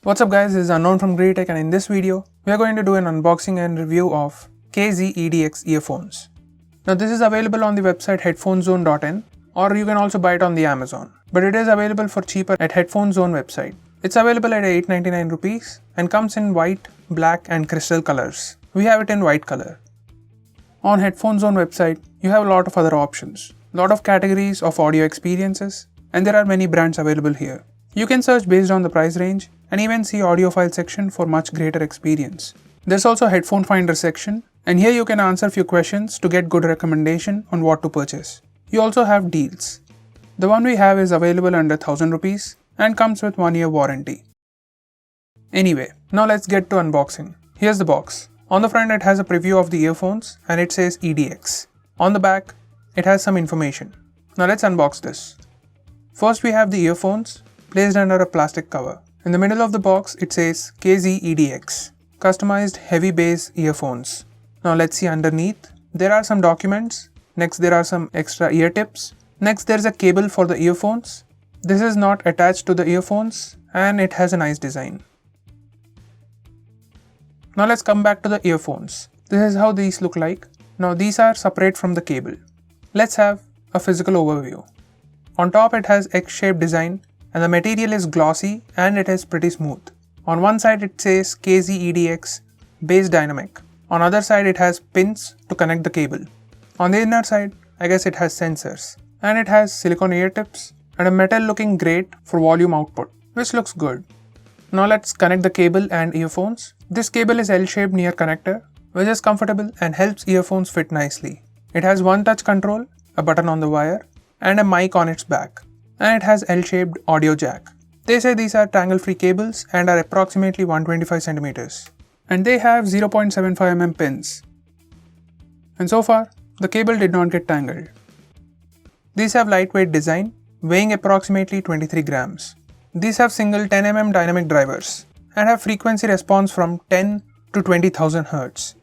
What's up guys, this is Unknown from GreedyTech, and in this video, we are going to do an unboxing and review of EDX Earphones. Now this is available on the website headphonezone.in, or you can also buy it on the Amazon. But it is available for cheaper at Headphone Zone website. It's available at 899 rupees and comes in white, black and crystal colors. We have it in white color. On Headphone Zone website, you have a lot of other options, lot of categories of audio experiences, and there are many brands available here. You can search based on the price range and even see audiophile section for much greater experience. There's also headphone finder section, and here you can answer few questions to get good recommendation on what to purchase. You also have deals. The one we have is available under 1000 rupees and comes with 1 year warranty. Anyway, now let's get to unboxing. Here's the box. On the front it has a preview of the earphones and it says EDX. On the back, it has some information. Now let's unbox this. First we have the earphones placed under a plastic cover. In the middle of the box it says EDX, customized heavy bass earphones. Now let's see underneath. There are some documents. Next there are some extra ear tips. Next there is a cable for the earphones. This is not attached to the earphones and it has a nice design. Now let's come back to the earphones. This is how these look like. Now these are separate from the cable. Let's have a physical overview. On top it has X-shaped design and the material is glossy and it is pretty smooth. On one side it says EDX Bass Dynamic. On other side it has pins to connect the cable. On the inner side, I guess it has sensors. And it has silicone ear tips and a metal looking grate for volume output, which looks good. Now let's connect the cable and earphones. This cable is L-shaped near connector, which is comfortable and helps earphones fit nicely. It has one touch control, a button on the wire, and a mic on its back. And it has L-shaped audio jack. They say these are tangle-free cables and are approximately 125 centimeters. And they have 0.75 mm pins. And so far, the cable did not get tangled. These have lightweight design, weighing approximately 23 grams. These have single 10 mm dynamic drivers and have frequency response from 10 to 20,000 Hz.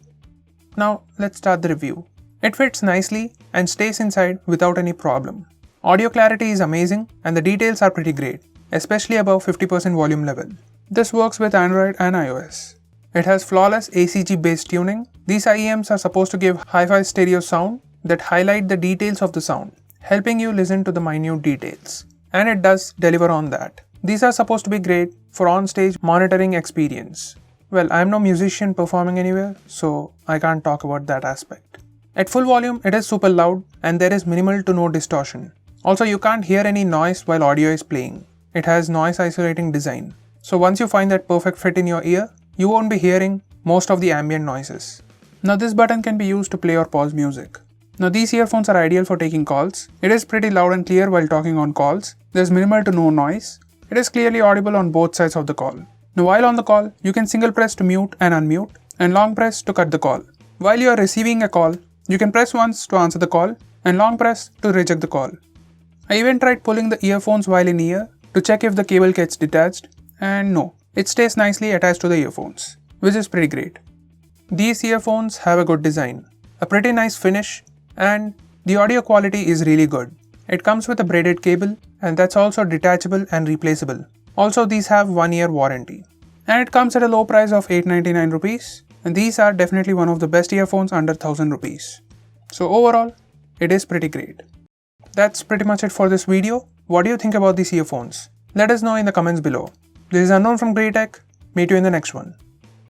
Now let's start the review. It fits nicely and stays inside without any problem. Audio clarity is amazing and the details are pretty great, especially above 50% volume level. This works with Android and iOS. It has flawless ACG based tuning. These IEMs are supposed to give hi-fi stereo sound that highlight the details of the sound, helping you listen to the minute details. And it does deliver on that. These are supposed to be great for on-stage monitoring experience. Well, I'm no musician performing anywhere, so I can't talk about that aspect. At full volume, it is super loud and there is minimal to no distortion. Also, you can't hear any noise while audio is playing. It has noise isolating design. So once you find that perfect fit in your ear, you won't be hearing most of the ambient noises. Now this button can be used to play or pause music. Now these earphones are ideal for taking calls. It is pretty loud and clear while talking on calls. There's minimal to no noise. It is clearly audible on both sides of the call. Now while on the call, you can single press to mute and unmute and long press to cut the call. While you are receiving a call, you can press once to answer the call and long press to reject the call. I even tried pulling the earphones while in ear to check if the cable gets detached, and no, it stays nicely attached to the earphones, which is pretty great. These earphones have a good design, a pretty nice finish, and the audio quality is really good. It comes with a braided cable and that's also detachable and replaceable. Also these have 1 year warranty. And it comes at a low price of 899 rupees, and these are definitely one of the best earphones under 1000 rupees. So overall, it is pretty great. That's pretty much it for this video. What do you think about these earphones? Let us know in the comments below. This is Unknown from GreedyTech. Meet you in the next one.